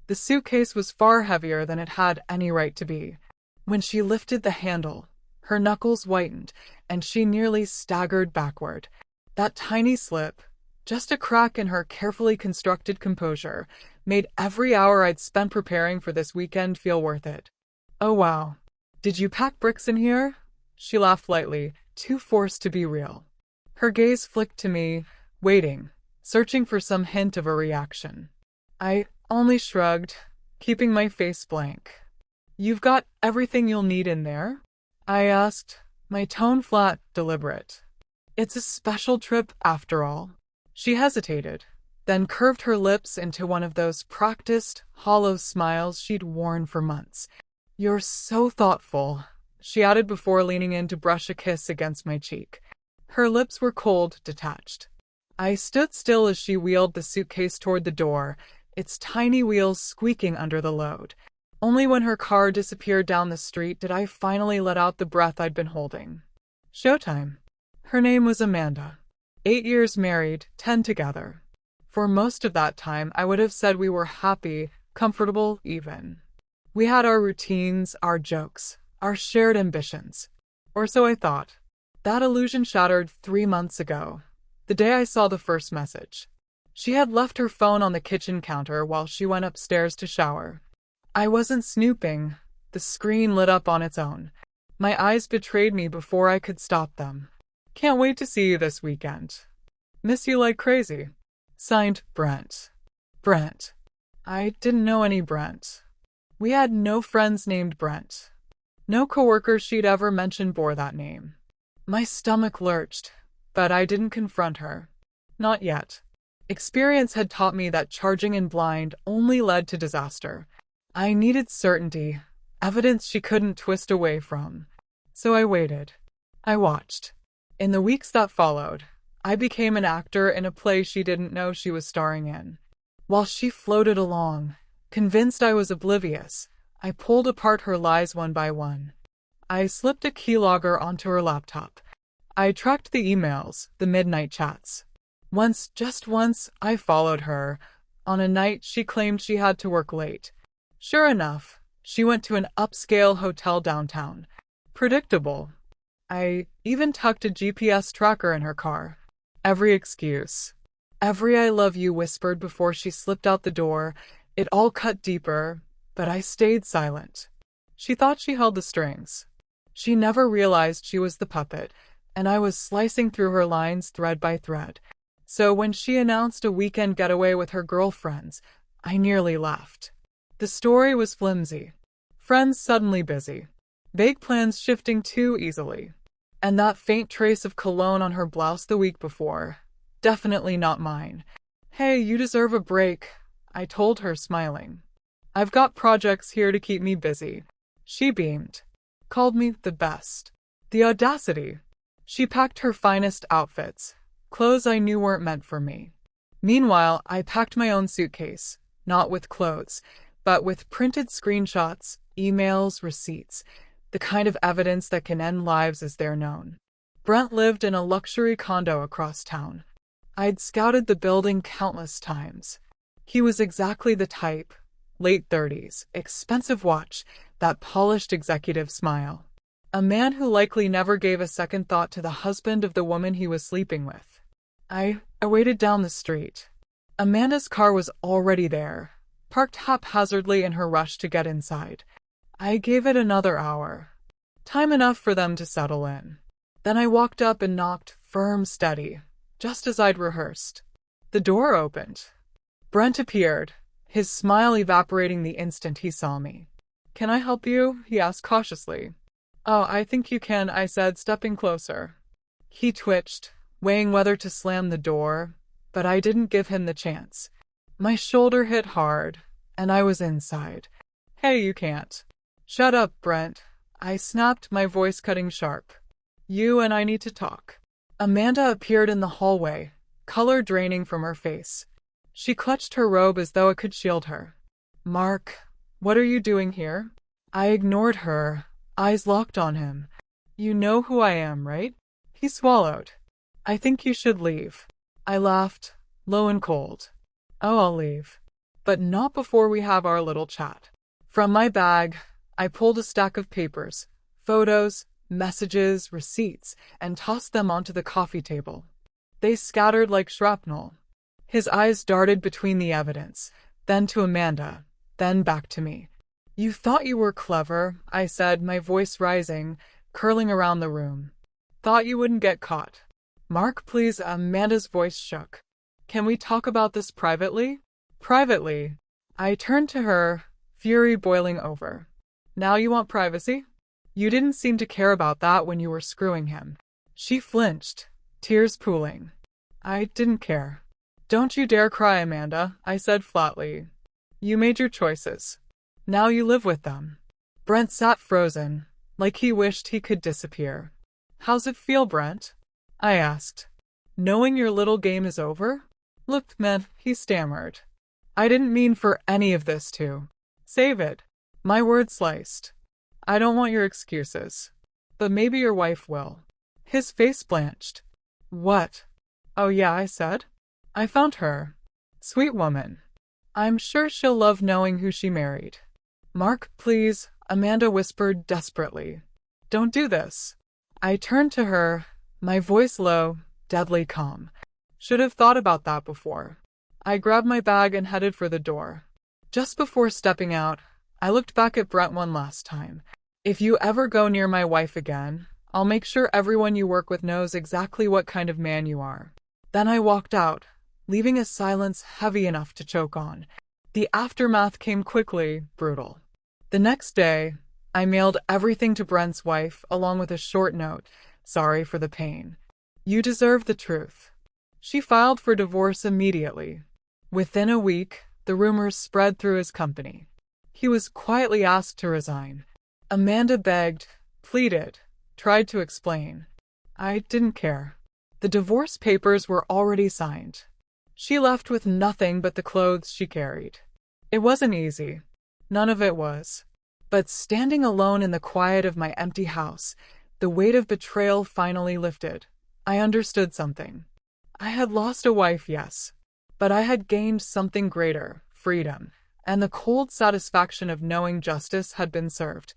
The suitcase was far heavier than it had any right to be. When she lifted the handle, her knuckles whitened, and she nearly staggered backward. That tiny slip, just a crack in her carefully constructed composure, made every hour I'd spent preparing for this weekend feel worth it. "Oh wow. Did you pack bricks in here?" She laughed lightly, too forced to be real. Her gaze flicked to me, waiting, searching for some hint of a reaction. I only shrugged, keeping my face blank. "You've got everything you'll need in there?" I asked, my tone flat, deliberate. "It's a special trip, after all." She hesitated, then curved her lips into one of those practiced, hollow smiles she'd worn for months. "You're so thoughtful," she added before leaning in to brush a kiss against my cheek. Her lips were cold, detached. I stood still as she wheeled the suitcase toward the door, its tiny wheels squeaking under the load. Only when her car disappeared down the street did I finally let out the breath I'd been holding. Showtime. Her name was Amanda. 8 years married, 10 together. For most of that time, I would have said we were happy, comfortable, even. We had our routines, our jokes, our shared ambitions. Or so I thought. That illusion shattered 3 months ago, the day I saw the first message. She had left her phone on the kitchen counter while she went upstairs to shower. I wasn't snooping. The screen lit up on its own. My eyes betrayed me before I could stop them. "Can't wait to see you this weekend. Miss you like crazy." Signed, Brent. Brent. I didn't know any Brent. We had no friends named Brent. No coworkers she'd ever mentioned bore that name. My stomach lurched, but I didn't confront her. Not yet. Experience had taught me that charging in blind only led to disaster. I needed certainty, evidence she couldn't twist away from. So I waited. I watched. In the weeks that followed, I became an actor in a play she didn't know she was starring in. While she floated along, convinced I was oblivious, I pulled apart her lies one by one. I slipped a keylogger onto her laptop. I tracked the emails, the midnight chats. Once, just once, I followed her. On a night she claimed she had to work late. Sure enough, she went to an upscale hotel downtown. Predictable. I even tucked a GPS tracker in her car. Every excuse. Every "I love you" whispered before she slipped out the door. It all cut deeper, but I stayed silent. She thought she held the strings. She never realized she was the puppet, and I was slicing through her lines thread by thread. So when she announced a weekend getaway with her girlfriends, I nearly laughed. The story was flimsy. Friends suddenly busy. Vague plans shifting too easily. And that faint trace of cologne on her blouse the week before. Definitely not mine. "Hey, you deserve a break," I told her, smiling. "I've got projects here to keep me busy." She beamed. Called me the best. The audacity. She packed her finest outfits, clothes I knew weren't meant for me. Meanwhile, I packed my own suitcase, not with clothes, but with printed screenshots, emails, receipts, the kind of evidence that can end lives as they're known. Brent lived in a luxury condo across town. I'd scouted the building countless times. He was exactly the type, late 30s, expensive watch, that polished executive smile. A man who likely never gave a second thought to the husband of the woman he was sleeping with. I waited down the street. Amanda's car was already there, parked haphazardly in her rush to get inside. I gave it another hour. Time enough for them to settle in. Then I walked up and knocked, firm, steady, just as I'd rehearsed. The door opened. Brent appeared, his smile evaporating the instant he saw me. "Can I help you?" he asked cautiously. "Oh, I think you can," I said, stepping closer. He twitched, weighing whether to slam the door, but I didn't give him the chance. My shoulder hit hard, and I was inside. "Hey, you can't." "Shut up, Brent," I snapped, my voice cutting sharp. "You and I need to talk." Amanda appeared in the hallway, color draining from her face. She clutched her robe as though it could shield her. "Mark, what are you doing here?" I ignored her, eyes locked on him. "You know who I am, right?" He swallowed. "I think you should leave." I laughed, low and cold. "Oh, I'll leave. but not before we have our little chat. From my bag, I pulled a stack of papers, photos, messages, receipts, and tossed them onto the coffee table. They scattered like shrapnel. His eyes darted between the evidence, then to Amanda, then back to me. "You thought you were clever," I said, my voice rising, curling around the room. "Thought you wouldn't get caught." "Mark, please," Amanda's voice shook. "Can we talk about this privately?" "Privately?" I turned to her, fury boiling over. "Now you want privacy? You didn't seem to care about that when you were screwing him." She flinched, tears pooling. "I didn't care." "Don't you dare cry, Amanda," I said flatly. "You made your choices. Now you live with them." Brent sat frozen, like he wished he could disappear. "How's it feel, Brent?" I asked. "Knowing your little game is over?" "Look, man," he stammered. "I didn't mean for any of this to. Save it." My words sliced. "I don't want your excuses. But maybe your wife will." His face blanched. "What?" "Oh yeah," I said. "I found her. Sweet woman. I'm sure she'll love knowing who she married." "Mark, please," Amanda whispered desperately. "Don't do this." I turned to her, my voice low, deadly calm. "Should have thought about that before." I grabbed my bag and headed for the door. Just before stepping out, I looked back at Brent one last time. "If you ever go near my wife again, I'll make sure everyone you work with knows exactly what kind of man you are." Then I walked out, leaving a silence heavy enough to choke on. The aftermath came quickly, brutal. The next day, I mailed everything to Brent's wife, along with a short note. "Sorry for the pain. You deserve the truth." She filed for divorce immediately. Within a week, the rumors spread through his company. He was quietly asked to resign. Amanda begged, pleaded, tried to explain. I didn't care. The divorce papers were already signed. She left with nothing but the clothes she carried. It wasn't easy. None of it was. But standing alone in the quiet of my empty house, the weight of betrayal finally lifted. I understood something. I had lost a wife, yes, but I had gained something greater, freedom, and the cold satisfaction of knowing justice had been served.